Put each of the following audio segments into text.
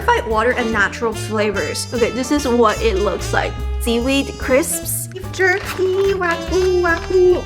purified water and natural flavors. Okay, this is what it looks like. Seaweed crisps, beef jerky, wagyu, wagyu.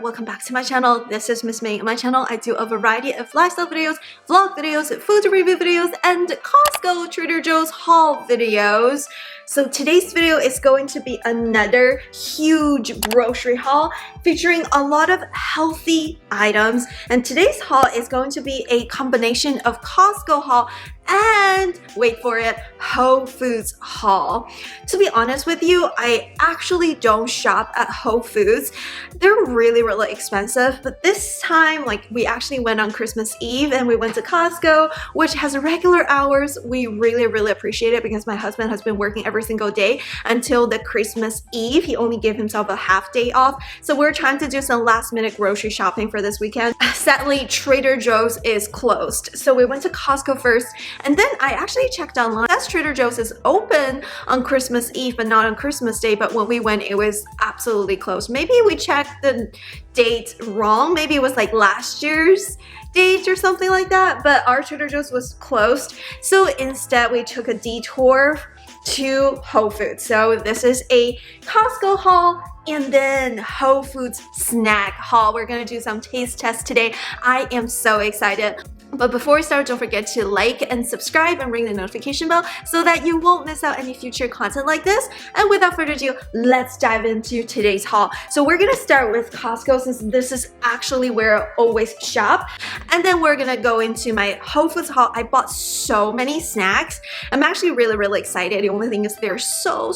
Welcome back to my channel. This is Miss May. On my channel, I do a variety of lifestyle videos, vlog videos, food review videos, and Costco Trader Joe's haul videos. So today's video is going to be another huge grocery haul featuring a lot of healthy items. And today's haul is going to be a combination of Costco haul and, wait for it, Whole Foods haul. To be honest with you, I actually don't shop at Whole Foods. They're really expensive, but this time, we actually went on Christmas Eve and we went to Costco, which has regular hours. We really appreciate it because my husband has been working every single day until the Christmas Eve. He only gave himself a half day off, so we're trying to do some last minute grocery shopping for this weekend. Sadly, Trader Joe's is closed, so we went to Costco first. And then I actually checked online. As Trader Joe's is open on Christmas Eve, but not on Christmas Day. But when we went, it was absolutely closed. Maybe we checked the date wrong. Maybe it was like last year's date or something like that. But our Trader Joe's was closed. So instead, we took a detour to Whole Foods. So this is a Costco haul and then Whole Foods snack haul. We're gonna do some taste tests today. I am so excited. But before we start, don't forget to like and subscribe and ring the notification bell so that you won't miss out any future content like this. And without further ado, let's dive into today's haul. So we're gonna start with Costco since this is actually where I always shop. And then we're gonna go into my Whole Foods haul. I bought so many snacks. I'm actually really excited. The only thing is they're so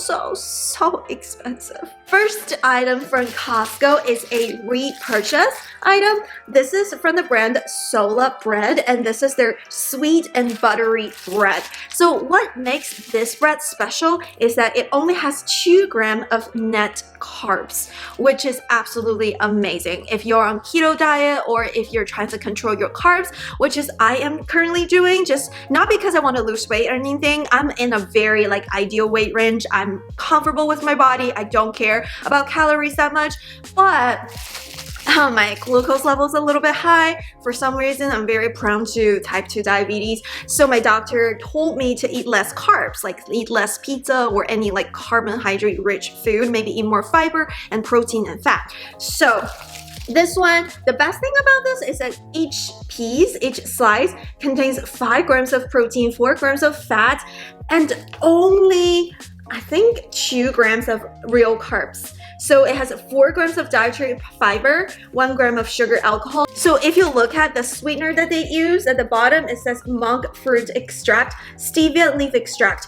expensive. First item from Costco is a repurchase item. This is from the brand Sola Bread, and this is their sweet and buttery bread. So what makes this bread special is that it only has 2 grams of net carbs, which is absolutely amazing. If you're on keto diet or if you're trying to control your carbs, which is I am currently doing, just not because I want to lose weight or anything. I'm in a very ideal weight range. I'm comfortable with my body. I don't care about calories that much, but my glucose level is a little bit high. For some reason, I'm very prone to type 2 diabetes. So my doctor told me to eat less carbs, eat less pizza or any carbohydrate rich food, maybe eat more fiber and protein and fat. So this one, the best thing about this is that each slice contains 5 grams of protein, 4 grams of fat, and only I think 2 grams of real carbs. So it has 4 grams of dietary fiber, 1 gram of sugar alcohol. So if you look at the sweetener that they use at the bottom, it says monk fruit extract, stevia leaf extract.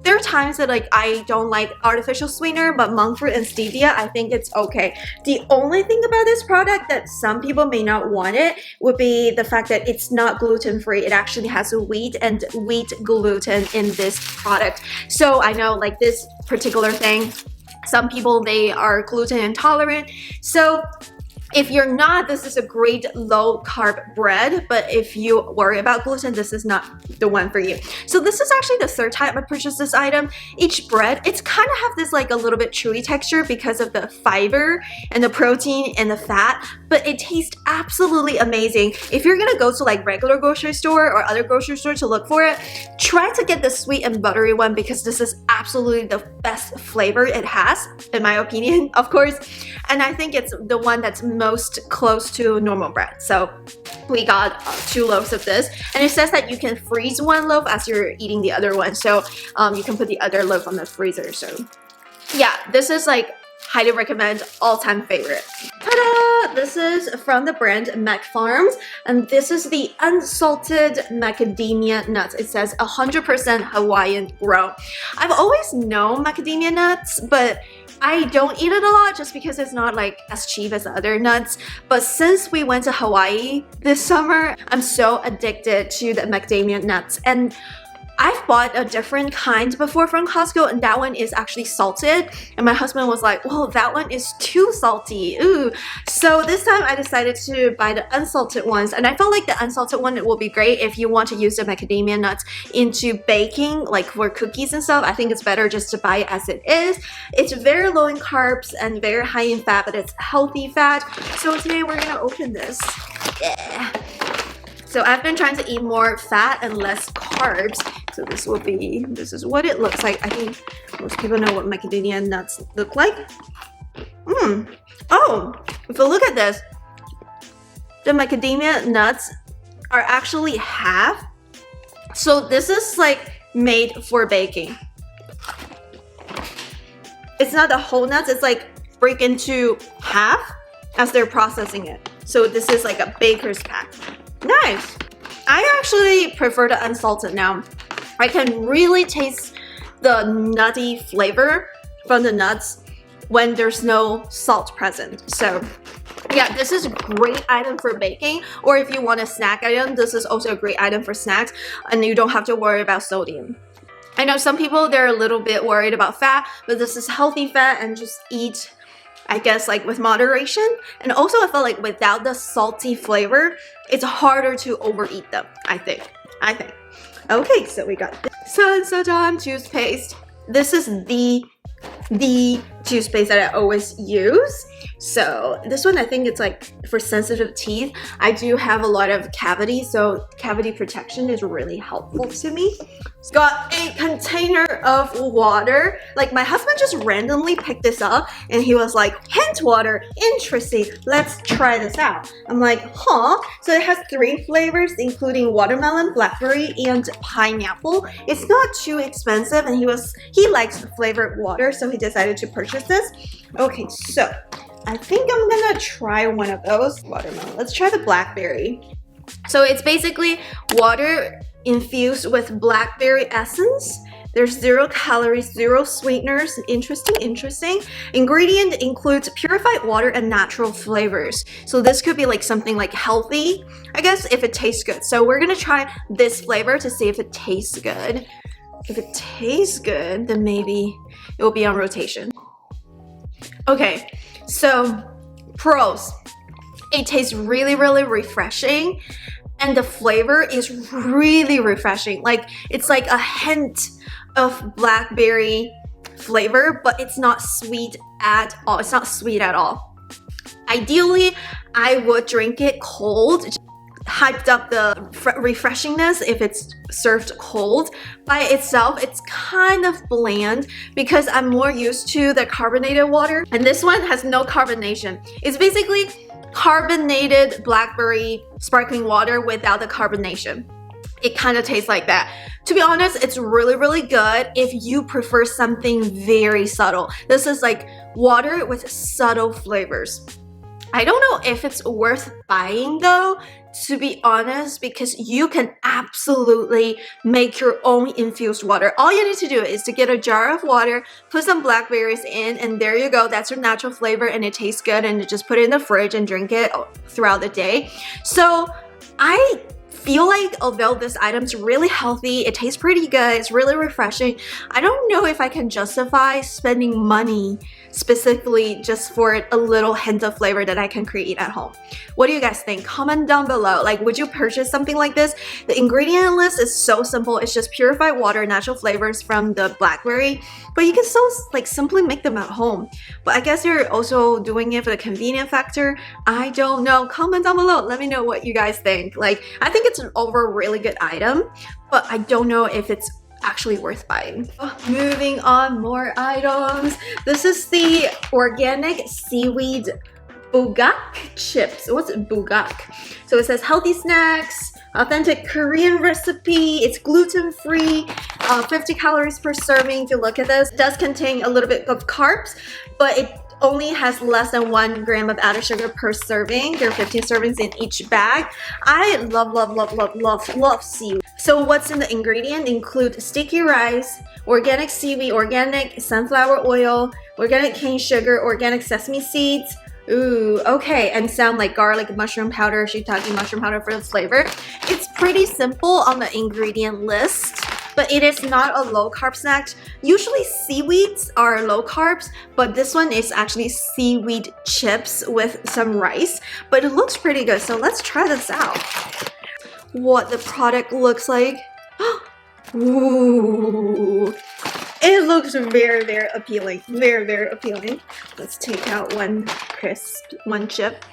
There are times that I don't like artificial sweetener, but monk fruit and stevia, I think it's okay. The only thing about this product that some people may not want it would be the fact that it's not gluten-free. It actually has wheat and wheat gluten in this product. So I know this particular thing, some people, they are gluten intolerant. So if you're not, this is a great low carb bread, but if you worry about gluten, this is not the one for you. So this is actually the 3rd time I purchased this item. Each bread, it's kind of have this a little bit chewy texture because of the fiber and the protein and the fat, but it tastes absolutely amazing. If you're gonna go to regular grocery store or other grocery store to look for it, try to get the sweet and buttery one because this is absolutely the best flavor it has, in my opinion, of course. And I think it's the one that's most close to normal bread. So we got 2 loaves of this, and it says that you can freeze 1 loaf as you're eating the other one. So you can put the other loaf on the freezer. So yeah, this is highly recommend, all-time favorite. Ta-da! This is from the brand Mac Farms, and this is the unsalted macadamia nuts. It says 100% Hawaiian grown. I've always known macadamia nuts, but I don't eat it a lot just because it's not as cheap as the other nuts. But since we went to Hawaii this summer, I'm so addicted to the macadamia nuts. And I've bought a different kind before from Costco, and that one is actually salted. And my husband was like, "Well, that one is too salty." Ooh. So this time I decided to buy the unsalted ones, and I felt like the unsalted one will be great if you want to use the macadamia nuts into baking, like for cookies and stuff. I think it's better just to buy it as it is. It's very low in carbs and very high in fat, but it's healthy fat. So today we're gonna open this. Yeah. So I've been trying to eat more fat and less carbs. So this is what it looks like. I think most people know what macadamia nuts look like. Oh, if you look at this, the macadamia nuts are actually half. So this is like made for baking. It's not the whole nuts, it's like break into half as they're processing it. So this is like a baker's pack. Nice. I actually prefer the unsalted now. I can really taste the nutty flavor from the nuts when there's no salt present. So yeah, this is a great item for baking, or if you want a snack item, this is also a great item for snacks, and you don't have to worry about sodium. I know some people, they're a little bit worried about fat, but this is healthy fat, and just eat, I guess, like with moderation. And also I felt like without the salty flavor, it's harder to overeat them, I think. Okay, so we got this Sensodyne toothpaste. This is the toothpaste that I always use. So this one, I think it's like for sensitive teeth. I do have a lot of cavity, so cavity protection is really helpful to me. It's got a container of water. Like my husband just randomly picked this up and he was like, hint water, interesting, let's try this out. I'm like, huh? So it has 3 flavors, including watermelon, blackberry, and pineapple. It's not too expensive, and he likes flavored water, so he decided to purchase this. Okay, so I think I'm gonna try one of those. Watermelon. Let's try the blackberry. So it's basically water infused with blackberry essence. There's 0 calories, 0 sweeteners. Interesting. Ingredient includes purified water and natural flavors. So this could be like something like healthy, I guess, if it tastes good. So we're gonna try this flavor to see if it tastes good. If it tastes good, then maybe it will be on rotation. Okay, so pros. It tastes really refreshing, and the flavor is really refreshing. Like it's like a hint of blackberry flavor, but it's not sweet at all. It's not sweet at all. Ideally, I would drink it cold. Hyped up the refreshingness if it's served cold. By itself, it's kind of bland because I'm more used to the carbonated water, and this one has no carbonation. It's basically carbonated blackberry sparkling water without the carbonation. It kind of tastes like that. To be honest, it's really good if you prefer something very subtle. This is like water with subtle flavors. I don't know if it's worth buying though, to be honest, because you can absolutely make your own infused water. All you need to do is to get a jar of water, put some blackberries in, and there you go. That's your natural flavor, and it tastes good, and you just put it in the fridge and drink it throughout the day. So I feel like although this item's really healthy, it tastes pretty good, it's really refreshing, I don't know if I can justify spending money specifically just for a little hint of flavor that I can create at home. What do you guys think? Comment down below. Like, would you purchase something like this? The ingredient list is so simple. It's just purified water, natural flavors from the blackberry, but you can still like simply make them at home. But I guess you're also doing it for the convenient factor. I don't know. Comment down below. Let me know what you guys think. Like, I think it's an overall really good item, but I don't know if it's actually worth buying. Moving on, more items. This is the organic seaweed Bugak chips. What's Bugak? So it says healthy snacks, authentic Korean recipe. It's gluten-free, 50 calories per serving. If you look at this, it does contain a little bit of carbs, but it only has less than 1 gram of added sugar per serving. There are 15 servings in each bag. I love seaweed. So what's in the ingredient? Include sticky rice, organic seaweed, organic sunflower oil, organic cane sugar, organic sesame seeds. Ooh, okay, and some like garlic mushroom powder, shiitake mushroom powder for the flavor. It's pretty simple on the ingredient list. but it is not a low carb snack. Usually seaweeds are low carbs, but this one is actually seaweed chips with some rice, but it looks pretty good. So let's try this out. What the product looks like. Ooh. It looks very, very appealing. Very, very appealing. Let's take out one chip.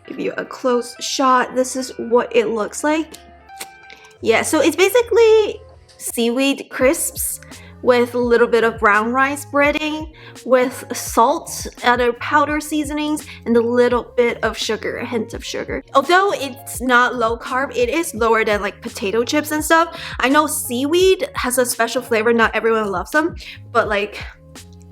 Give you a close shot. This is what it looks like. Yeah, so it's basically seaweed crisps with a little bit of brown rice breading, with salt, other powder seasonings, and a little bit of sugar, a hint of sugar. Although it's not low carb, it is lower than like potato chips and stuff. I know seaweed has a special flavor, not everyone loves them, but like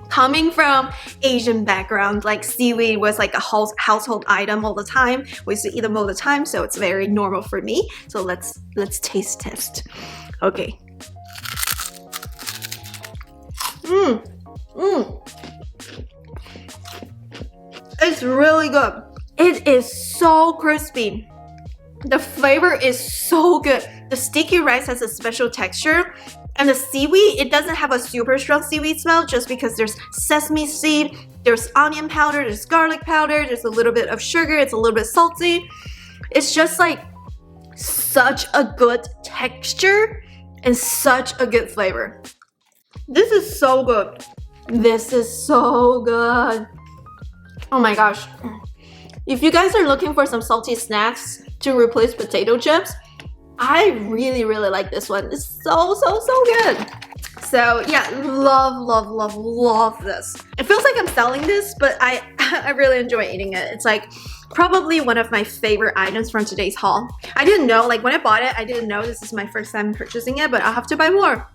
coming from Asian background, like seaweed was like a household item all the time. We used to eat them all the time, so it's very normal for me. So let's taste test. Okay. It's really good. It is so crispy. The flavor is so good. The sticky rice has a special texture, and the seaweed, it doesn't have a super strong seaweed smell just because there's sesame seed, there's onion powder, there's garlic powder, there's a little bit of sugar, it's a little bit salty. It's just like such a good texture and such a good flavor. This is so good. This is so good. Oh my gosh. If you guys are looking for some salty snacks to replace potato chips, I really, really like this one. It's so good. So yeah, love this. It feels like I'm selling this, but I really enjoy eating it. It's like probably one of my favorite items from today's haul. I didn't know, like when I bought it, I didn't know this is my first time purchasing it, but I'll have to buy more.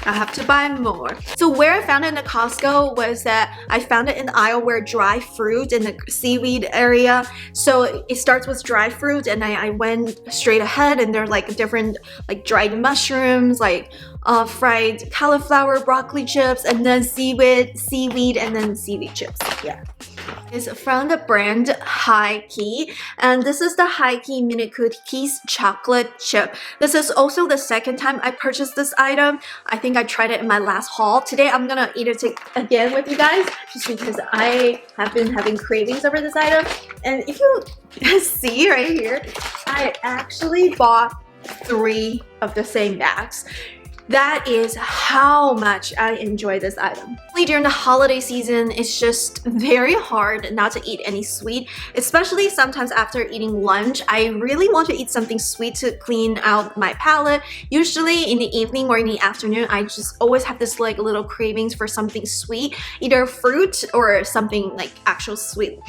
I have to buy more. So where I found it in the Costco was that I found it in the aisle where dry fruit in the seaweed area. So it starts with dry fruit, and I went straight ahead, and there are like different like dried mushrooms, like fried cauliflower, broccoli chips, and then seaweed, and then seaweed chips. Yeah. It's from the brand Highkey, and this is the Highkey mini cookies chocolate chip. This is also the second time I purchased this item. I think I tried it in my last haul. Today I'm gonna eat it again with you guys just because I have been having cravings over this item. And if you see right here, I actually bought 3 of the same bags. That is how much I enjoy this item. During the holiday season, it's just very hard not to eat any sweet, especially sometimes after eating lunch. I really want to eat something sweet to clean out my palate. Usually in the evening or in the afternoon, I just always have this like little cravings for something sweet, either fruit or something like actual sweet.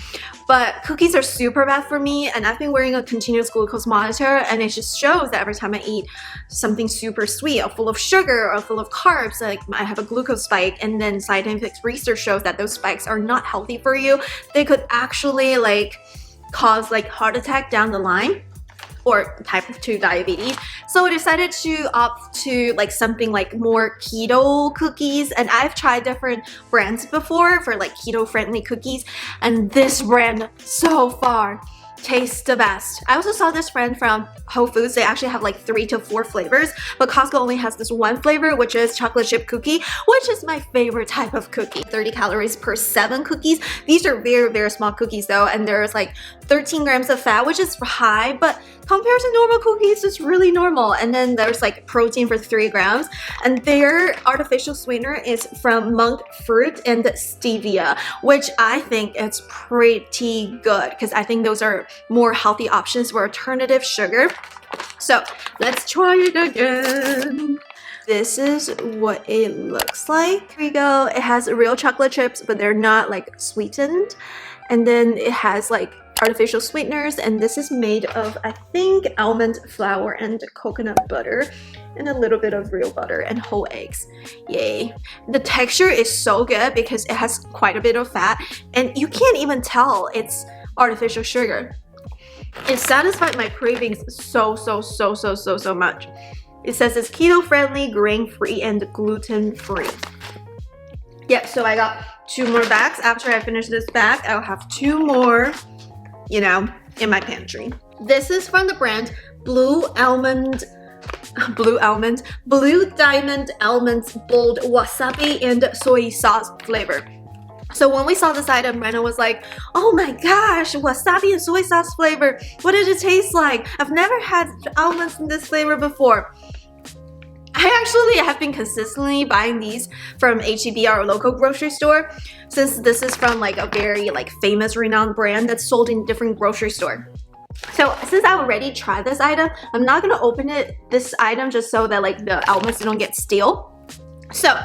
But cookies are super bad for me, and I've been wearing a continuous glucose monitor, and it just shows that every time I eat something super sweet or full of sugar or full of carbs, like I have a glucose spike, and then scientific research shows that those spikes are not healthy for you. They could actually like cause like heart attack down the line or type 2 diabetes. So I decided to opt to like something like more keto cookies, and I've tried different brands before for like keto-friendly cookies, and this brand so far tastes the best. I also saw this brand from Whole Foods. They actually have like 3 to 4 flavors, but Costco only has this one flavor, which is chocolate chip cookie, which is my favorite type of cookie. 30 calories per 7 cookies. These are very, very small cookies though, and there's like 13 grams of fat, which is high, but compared to normal cookies, it's really normal. And then there's like protein for 3 grams, and their artificial sweetener is from monk fruit and stevia, which I think is pretty good because I think those are more healthy options for alternative sugar. So let's try it again. This is what it looks like. Here we go. It has real chocolate chips, but they're not like sweetened. And then it has like artificial sweeteners, and this is made of, I think, almond flour and coconut butter and a little bit of real butter and whole eggs. Yay. The texture is so good because it has quite a bit of fat, and you can't even tell it's artificial sugar. It satisfied my cravings so much. It says it's keto-friendly, grain-free, and gluten-free. Yeah, so I got 2 more bags. After I finish this bag, I'll have 2 more, you know, in my pantry. This is from the brand Blue Almond blue diamond almonds, bold wasabi and soy sauce flavor. So when we saw this item, Rena was like, oh my gosh, wasabi and soy sauce flavor. What did it taste like? I've never had almonds in this flavor before. I actually have been consistently buying these from H-E-B, our local grocery store, since this is from like a very like famous renowned brand that's sold in different grocery store. So since I already tried this item, I'm not gonna open this item just so that like the almonds don't get stale. So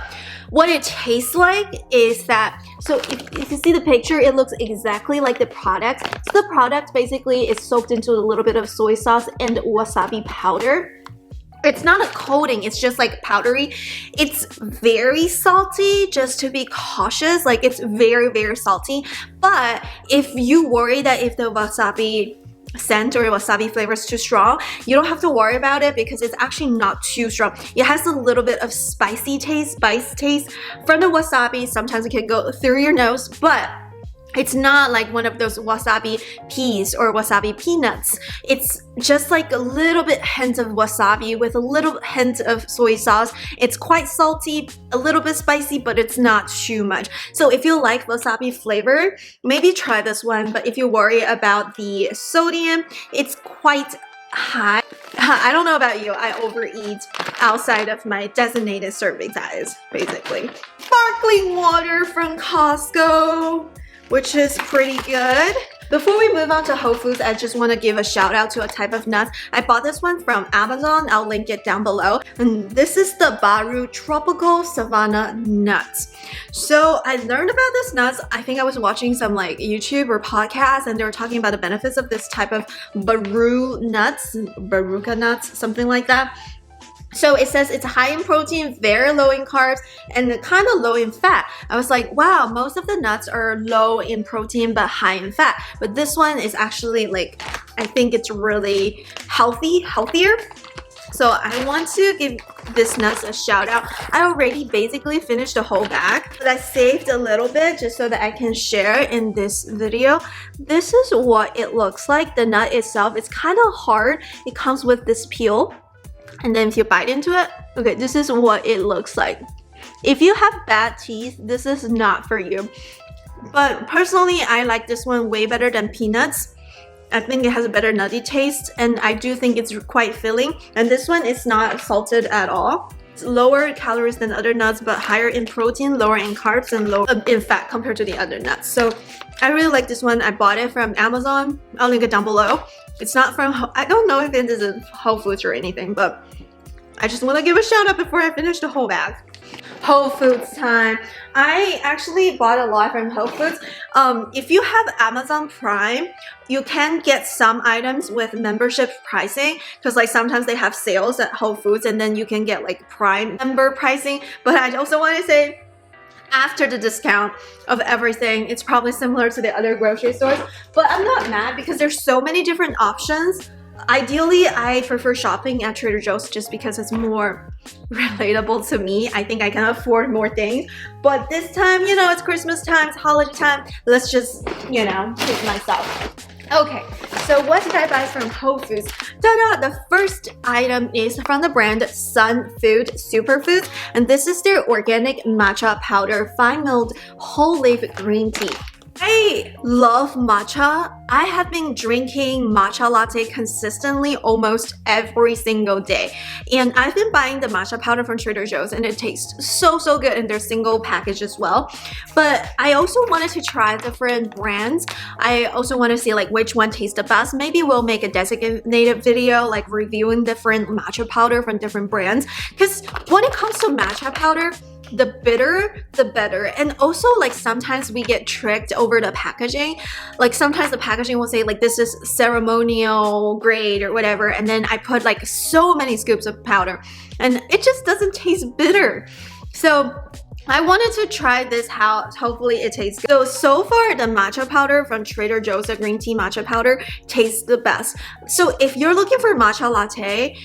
what it tastes like is that, so if you see the picture, it looks exactly like the product. So the product basically is soaked into a little bit of soy sauce and wasabi powder. It's not a coating, it's just like powdery. It's very salty, just to be cautious. Like it's very, very salty. But if you worry that if the wasabi scent or wasabi flavor is too strong, you don't have to worry about it because it's actually not too strong. It has a little bit of spicy taste, spice taste from the wasabi. Sometimes it can go through your nose, but it's not like one of those wasabi peas or wasabi peanuts. It's just like a little bit hint of wasabi with a little hint of soy sauce. It's quite salty, a little bit spicy, but it's not too much. So if you like wasabi flavor, maybe try this one. But if you worry about the sodium, it's quite high. I don't know about you, I overeat outside of my designated serving size, basically. Sparkling water from Costco, which is pretty good. Before we move on to Whole Foods, I just want to give a shout out to a type of nuts. I bought this one from Amazon. I'll link it down below. And this is the Baru Tropical Savannah Nuts. So I learned about this nuts. I think I was watching some like YouTube or podcast and they were talking about the benefits of this type of Baru nuts, Baruca nuts, something like that. So it says it's high in protein, very low in carbs, and kind of low in fat. I was like, wow, most of the nuts are low in protein but high in fat. But this one is actually like, I think it's really healthier. So I want to give this nuts a shout out. I already basically finished the whole bag, but I saved a little bit just so that I can share in this video. This is what it looks like. The nut itself is kind of hard. It comes with this peel. And then if you bite into it, okay, this is what it looks like. If you have bad teeth, this is not for you. But personally, I like this one way better than peanuts. I think it has a better nutty taste, and I do think it's quite filling. And this one is not salted at all. It's lower calories than other nuts, but higher in protein, lower in carbs, and lower in fat compared to the other nuts. So I really like this one. I bought it from Amazon. I'll link it down below. It's not from, I don't know if it is a Whole Foods or anything, but I just want to give a shout out before I finish the whole bag. Whole Foods time. I actually bought a lot from Whole Foods. If you have Amazon Prime, you can get some items with membership pricing because like sometimes they have sales at Whole Foods and then you can get like Prime member pricing. But I also want to say, after the discount of everything, it's probably similar to the other grocery stores, but I'm not mad because there's so many different options. Ideally, I prefer shopping at Trader Joe's just because it's more relatable to me. I think I can afford more things, but this time, you know, it's Christmas time, it's holiday time. Let's just, you know, treat myself. Okay, so what did I buy from Whole Foods? Ta-da! The first item is from the brand Sunfood Superfood, and this is their organic matcha powder fine milled whole leaf green tea. I love matcha. I have been drinking matcha latte consistently almost every single day. And I've been buying the matcha powder from Trader Joe's and it tastes so good in their single package as well. But I also wanted to try different brands. I also want to see like which one tastes the best. Maybe we'll make a designated video like reviewing different matcha powder from different brands. Because when it comes to matcha powder, the bitter, the better. And also like sometimes we get tricked over the packaging. Like sometimes the packaging will say like this is ceremonial grade or whatever, and then I put like so many scoops of powder and it just doesn't taste bitter. So I wanted to try this out. Hopefully it tastes good. So far the matcha powder from Trader Joe's, the green tea matcha powder, tastes the best. So if you're looking for matcha latte,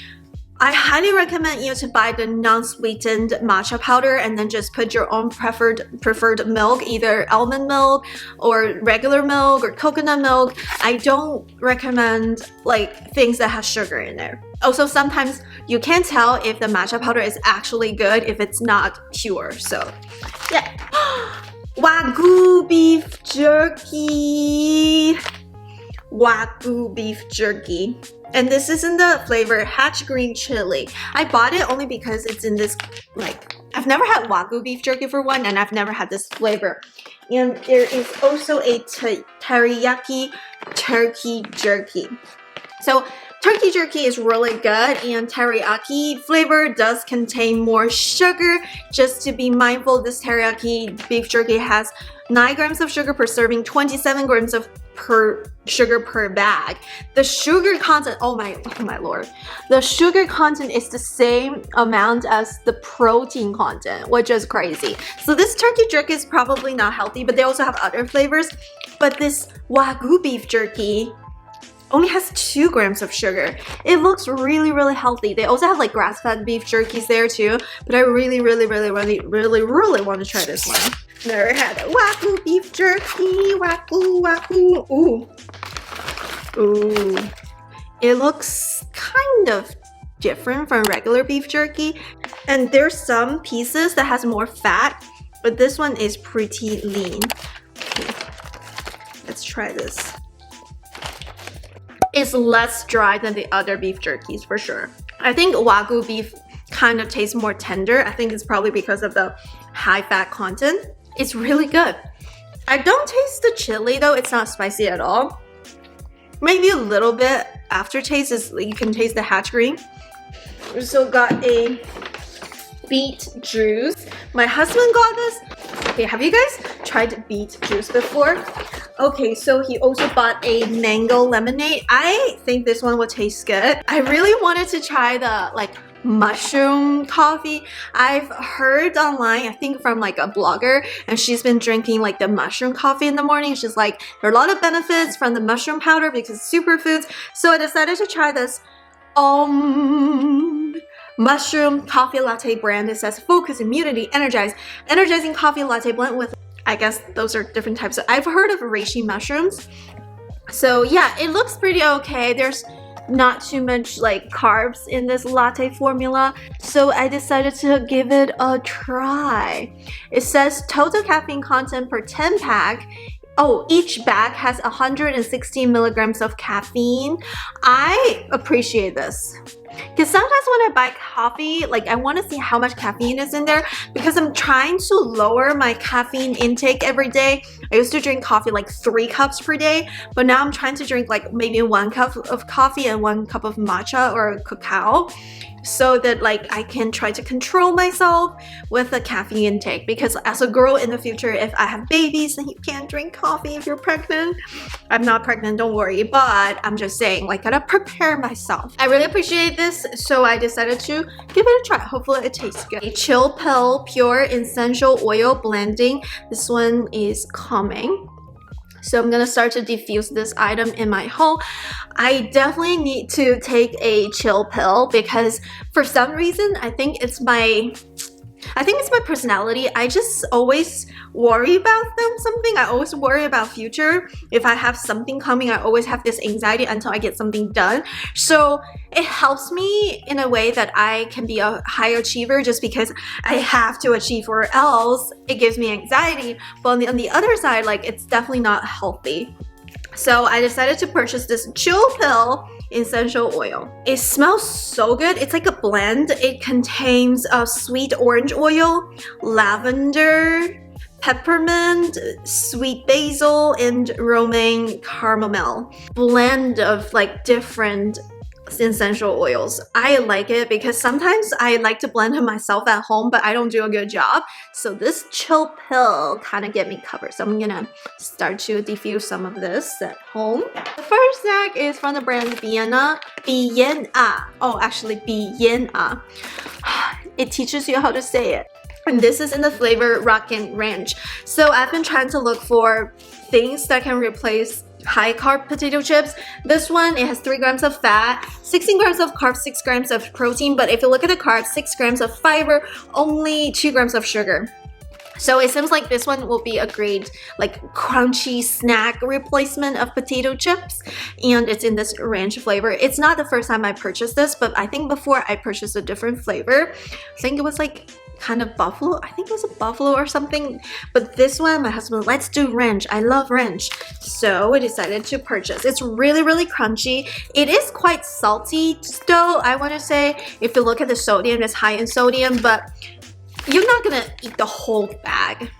I highly recommend you to buy the non-sweetened matcha powder and then just put your own preferred milk, either almond milk or regular milk or coconut milk. I don't recommend like things that have sugar in there. Also, sometimes you can't tell if the matcha powder is actually good if it's not pure. So, yeah. Wagyu Beef Jerky. Wagyu Beef Jerky. And this is in the flavor Hatch Green Chili. I bought it only because it's in this, like, I've never had Wagyu Beef Jerky for one, and I've never had this flavor. And there is also a teriyaki turkey jerky. So turkey jerky is really good, and teriyaki flavor does contain more sugar. Just to be mindful, this teriyaki beef jerky has 9 grams of sugar per serving, 27 grams of sugar per bag. The sugar content, oh my lord, the sugar content is the same amount as the protein content, which is crazy. So this turkey jerky is probably not healthy, but they also have other flavors. But this Wagyu beef jerky only has 2 grams of sugar. It looks really healthy. They also have like grass-fed beef jerkies there too, but I really want to try this one. Never had a Wagyu beef jerky. Wagyu. Ooh. It looks kind of different from regular beef jerky, and there's some pieces that has more fat, but this one is pretty lean. Okay. Let's try this. It's less dry than the other beef jerkies for sure. I think Wagyu beef kind of tastes more tender. I think it's probably because of the high fat content. It's really good. I don't taste the chili though. It's not spicy at all. Maybe a little bit aftertaste is you can taste the hatch green. We also got a beet juice. My husband got this. Okay, have you guys tried beet juice before? Okay, so he also bought a mango lemonade. I think this one will taste good. I really wanted to try the like mushroom coffee. I've heard online, I think from like a blogger, and she's been drinking like the mushroom coffee in the morning. She's like, there are a lot of benefits from the mushroom powder because it's superfoods. So I decided to try this mushroom coffee latte brand. It says focus, immunity, energizing coffee latte blend with, I guess those are different types. I've heard of reishi mushrooms. So yeah, it looks pretty okay. There's not too much like carbs in this latte formula, so I decided to give it a try. It says total caffeine content per 10 pack. Oh, each bag has 116 milligrams of caffeine. I appreciate this. Because sometimes when I buy coffee, like I want to see how much caffeine is in there because I'm trying to lower my caffeine intake every day. I used to drink coffee like 3 cups per day, but now I'm trying to drink like maybe 1 cup of coffee and 1 cup of matcha or cacao, so that like I can try to control myself with the caffeine intake. Because as a girl in the future, if I have babies, then you can't drink coffee if you're pregnant. I'm not pregnant, don't worry, but I'm just saying, like, gotta prepare myself. I really appreciate this, so I decided to give it a try. Hopefully it tastes good. A chill pill pure essential oil blending. This one is coming. So I'm gonna start to diffuse this item in my home. I definitely need to take a chill pill because for some reason, I think it's my personality. I just always worry about something. I always worry about future. If I have something coming, I always have this anxiety until I get something done. So it helps me in a way that I can be a high achiever just because I have to achieve, or else it gives me anxiety. But on the other side, like, it's definitely not healthy. So I decided to purchase this chill pill essential oil. It smells so good. It's like a blend. It contains sweet orange oil, lavender, peppermint, sweet basil, and romaine caramel. Blend of like different essential oils. I like it because sometimes I like to blend it myself at home, but I don't do a good job. So this chill pill kind of get me covered. So I'm gonna start to diffuse some of this at home. The first snack is from the brand Vienna. Oh, actually Vienna. It teaches you how to say it. And this is in the flavor Rocket Ranch. So I've been trying to look for things that can replace high carb potato chips. This one, it has 3 grams of fat, 16 grams of carbs, 6 grams of protein. But if you look at the carbs, 6 grams of fiber, only 2 grams of sugar. So it seems like this one will be a great like crunchy snack replacement of potato chips, and it's in this ranch flavor. It's not the first time I purchased this, but I think before I purchased a different flavor. I think it was like kind of buffalo. I think it was a buffalo or something, but this one, my husband, let's do ranch. I love ranch, so we decided to purchase. It's really, really crunchy. It is quite salty though, I want to say. If you look at the sodium, it's high in sodium, but you're not gonna eat the whole bag.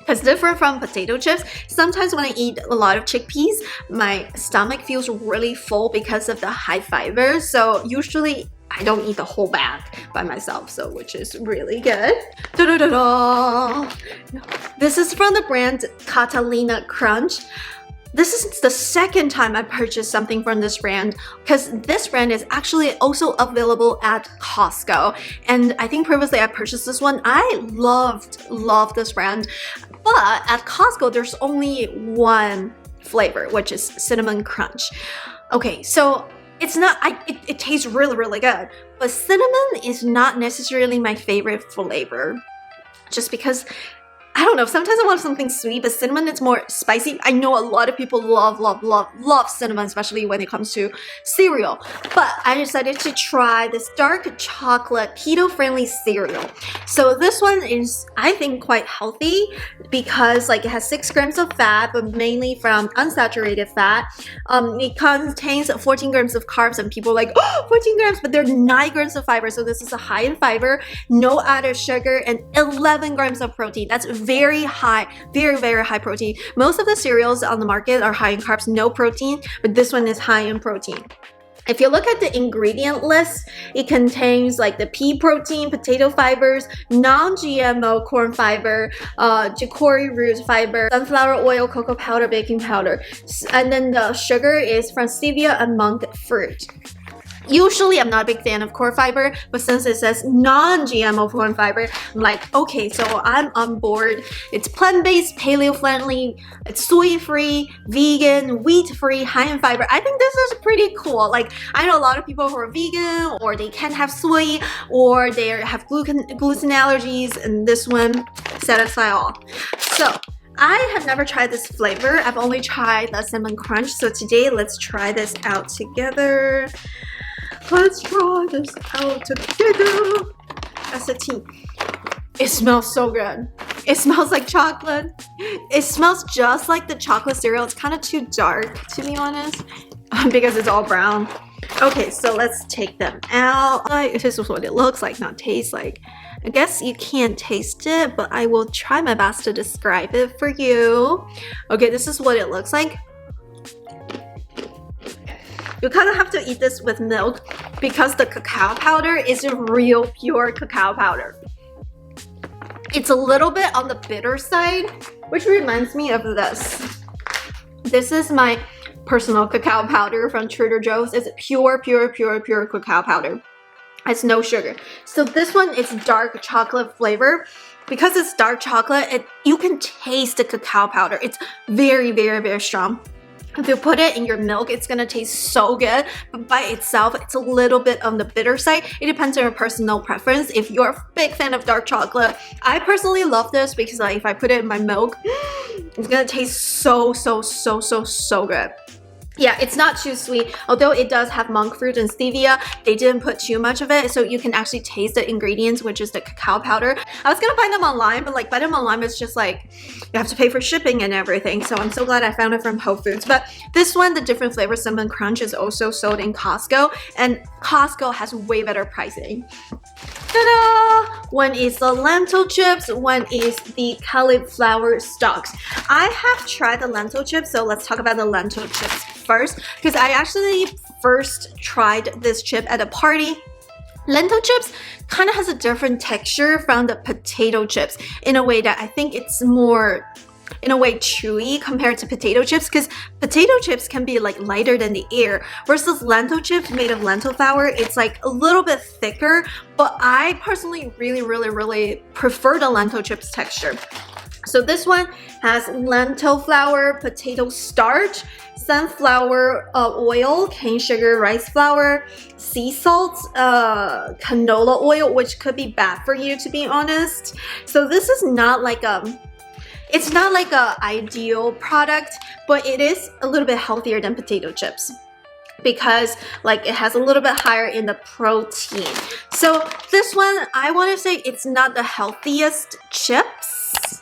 It's different from potato chips. Sometimes when I eat a lot of chickpeas, my stomach feels really full because of the high fiber. So usually I don't eat the whole bag by myself, so which is really good. Da-da-da-da. This is from the brand Catalina Crunch. This is the second time I purchased something from this brand, because this brand is actually also available at Costco. And I think previously I purchased this one. I loved this brand. But at Costco, there's only one flavor, which is cinnamon crunch. Okay, so it's not, it tastes really, really good. But cinnamon is not necessarily my favorite flavor. Just because, I don't know, sometimes I want something sweet, but cinnamon is more spicy. I know a lot of people love cinnamon, especially when it comes to cereal. But I decided to try this dark chocolate keto-friendly cereal. So this one is, I think, quite healthy because like it has 6 grams of fat, but mainly from unsaturated fat. It contains 14 grams of carbs, and people are like, oh, 14 grams, but there are 9 grams of fiber. So this is a high in fiber, no added sugar, and 11 grams of protein. That's very high, very high protein. Most of the cereals on the market are high in carbs, no protein, but this one is high in protein. If you look at the ingredient list, it contains like the pea protein, potato fibers, non-GMO corn fiber, chicory root fiber, sunflower oil, cocoa powder, baking powder, and then the sugar is from stevia and monk fruit. Usually, I'm not a big fan of corn fiber, but since it says non-GMO corn fiber, I'm like, okay, so I'm on board. It's plant-based, paleo-friendly, it's soy-free, vegan, wheat-free, high in fiber. I think this is pretty cool. Like, I know a lot of people who are vegan, or they can't have soy, or they have gluten allergies, and this one satisfies all. So, I have never tried this flavor. I've only tried the cinnamon crunch. So today, let's try this out together. Let's try this out together as a team. It smells so good. It smells like chocolate. It smells just like the chocolate cereal. It's kind of too dark, to be honest, because it's all brown. Okay, so let's take them out. This is what it looks like, not tastes like. I guess you can't taste it, but I will try my best to describe it for you. Okay, this is what it looks like. You kind of have to eat this with milk because the cacao powder is a real pure cacao powder. It's a little bit on the bitter side, which reminds me of this. This is my personal cacao powder from Trader Joe's. It's pure cacao powder. It's no sugar. So this one is dark chocolate flavor. Because it's dark chocolate, you can taste the cacao powder. It's very strong. If you put it in your milk, it's gonna taste so good, but by itself, it's a little bit on the bitter side. It depends on your personal preference. If you're a big fan of dark chocolate, I personally love this because like, if I put it in my milk, it's gonna taste so good. Yeah, it's not too sweet, although it does have monk fruit and stevia. They didn't put too much of it, so you can actually taste the ingredients, which is the cacao powder. I was gonna buy them online, but like buy them online, it's just like you have to pay for shipping and everything. So I'm so glad I found it from Whole Foods. But this one, the different flavor cinnamon crunch, is also sold in Costco, and Costco has way better pricing. Ta-da! One is the lentil chips, one is the cauliflower stalks. I have tried the lentil chips, so let's talk about the lentil chips first, because I actually first tried this chip at a party. Lentil chips kind of has a different texture from the potato chips in a way that I think it's more, in a way, chewy compared to potato chips, because potato chips can be like lighter than the air, versus lentil chips made of lentil flour, it's like a little bit thicker. But I personally really prefer the lentil chips texture. So this one has lentil flour, potato starch, sunflower oil, cane sugar, rice flour, sea salt, canola oil, which could be bad for you, to be honest. So this is not like it's not like a ideal product, but it is a little bit healthier than potato chips, because like it has a little bit higher in the protein. So this one, I want to say it's not the healthiest chips,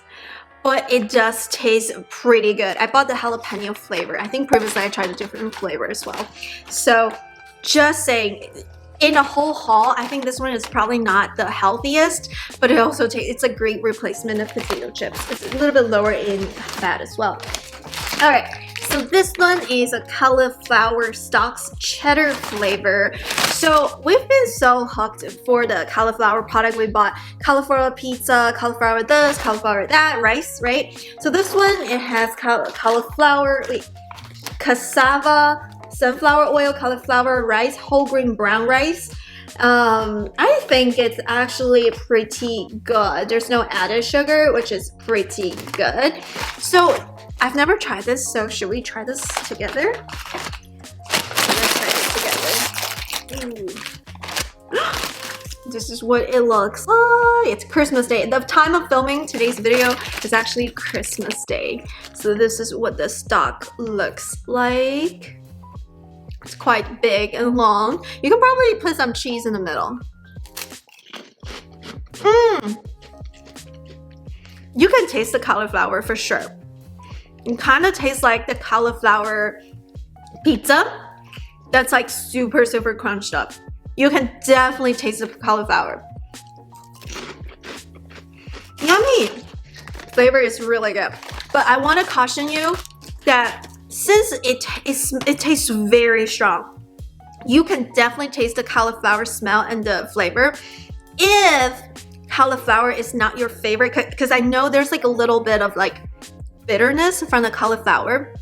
but it does taste pretty good. I bought the jalapeno flavor. I think previously I tried a different flavor as well. So just saying, in a whole haul, I think this one is probably not the healthiest, but it also it's a great replacement of potato chips. It's a little bit lower in fat as well. All right. So this one is a cauliflower stalks cheddar flavor. So we've been so hooked for the cauliflower product. We bought cauliflower pizza, cauliflower this, cauliflower that, rice, right? So this one, it has cauliflower, cassava, sunflower oil, cauliflower rice, whole grain brown rice. I think it's actually pretty good. There's no added sugar, which is pretty good. So I've never tried this, so should we try this together? Let's try this together. Ooh. This is what it looks like. It's Christmas Day. The time of filming today's video is actually Christmas Day. So this is what the stock looks like. It's quite big and long. You can probably put some cheese in the middle. You can taste the cauliflower for sure. It kind of tastes like the cauliflower pizza that's like super crunched up. You can definitely taste the cauliflower. Yummy! Flavor is really good. But I want to caution you that since it tastes very strong, you can definitely taste the cauliflower smell and the flavor. If cauliflower is not your favorite, because I know there's like a little bit of like bitterness from the cauliflower.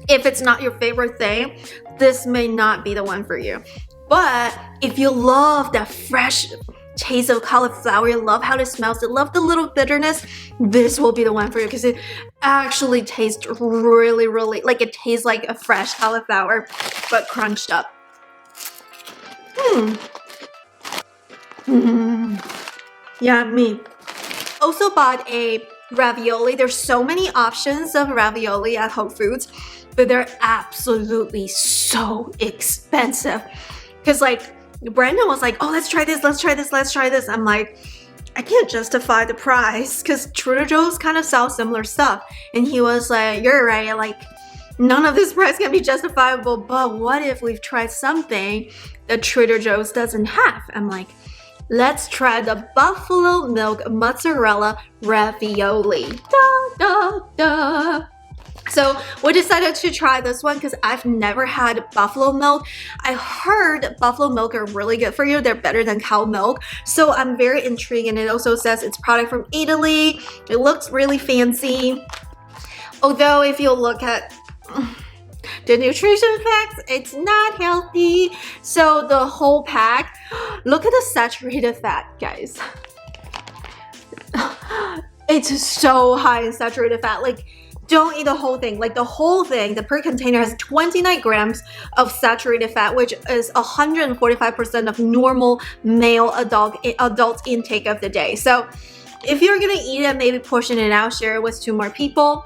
If it's not your favorite thing, this may not be the one for you. But if you love that fresh taste of cauliflower, you love how it smells, you love the little bitterness, this will be the one for you, because it actually tastes really like it tastes like a fresh cauliflower but crunched up. Yummy. Also bought a ravioli. There's so many options of ravioli at Whole Foods, but they're absolutely so expensive. Because like Brandon was like, oh, let's try this, let's try this, let's try this. I'm like, I can't justify the price because Trader Joe's kind of sells similar stuff. And he was like, you're right, like none of this price can be justifiable, but what if we've tried something that Trader Joe's doesn't have? I'm like, let's try the buffalo milk mozzarella ravioli. Da, da, da. So we decided to try this one because I've never had buffalo milk. I heard buffalo milk are really good for you. They're better than cow milk. So I'm very intrigued, and it also says it's product from Italy. It looks really fancy. Although if you look at the nutrition facts, it's not healthy. So the whole pack, look at the saturated fat, guys. It's so high in saturated fat. Like, don't eat the whole thing. Like the whole thing, the per container has 29 grams of saturated fat, which is 145% of normal male adult intake of the day. So if you're gonna eat it, maybe portion it out, share it with 2 more people.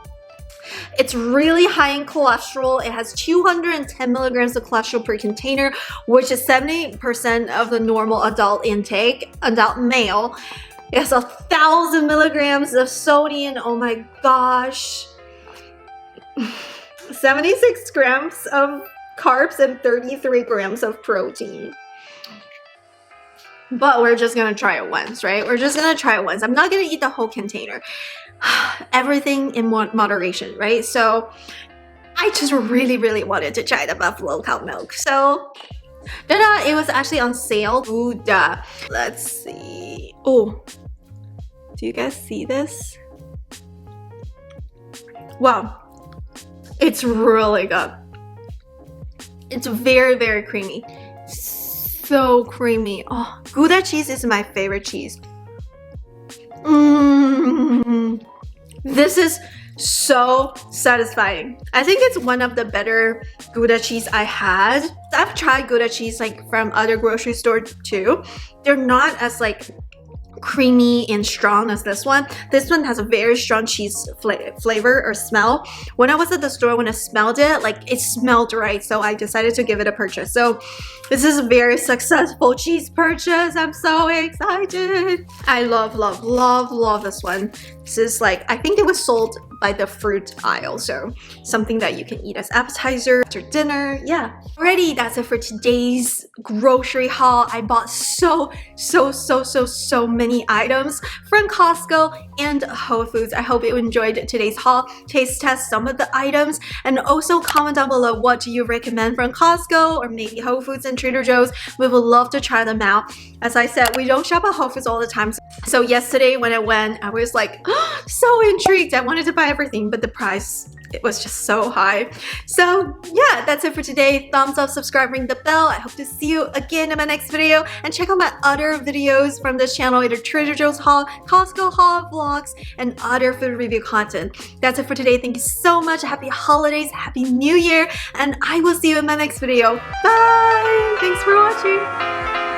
It's really high in cholesterol. It has 210 milligrams of cholesterol per container, which is 70% of the normal adult intake, adult male. It has 1,000 milligrams of sodium. Oh my gosh. 76 grams of carbs and 33 grams of protein. But we're just gonna try it once, right? We're just gonna try it once. I'm not gonna eat the whole container. Everything in moderation, right? So I just really wanted to try the buffalo cow milk. So it was actually on sale. Gouda. Let's see. Oh, do you guys see this? Wow. It's really good. It's very creamy. So creamy. Oh, Gouda cheese is my favorite cheese. This is so satisfying. I think it's one of the better Gouda cheese I had. I've tried Gouda cheese like from other grocery stores too. They're not as like creamy and strong as this one. This one has a very strong cheese flavor or smell. When I was at the store, when I smelled it, like it smelled right, so I decided to give it a purchase. So this is a very successful cheese purchase. I'm so excited. I love this one. This is like, I think it was sold by the fruit aisle, so something that you can eat as appetizer after dinner. Yeah. Alrighty, that's it for today's grocery haul. I bought so many items from Costco and Whole Foods. I hope you enjoyed today's haul. Taste test some of the items and also comment down below what do you recommend from Costco or maybe Whole Foods and Trader Joe's. We would love to try them out. As I said, we don't shop at Whole Foods all the time. So yesterday when I went, I was like so intrigued. I wanted to buy everything, but the price, it was just so high. So yeah, that's it for today. Thumbs up, subscribe, ring the bell. I hope to see you again in my next video, and check out my other videos from this channel, either Trader Joe's haul, Costco haul, vlogs, and other food review content. That's it for today. Thank you so much. Happy holidays, happy new year, and I will see you in my next video. Bye! Thanks for watching.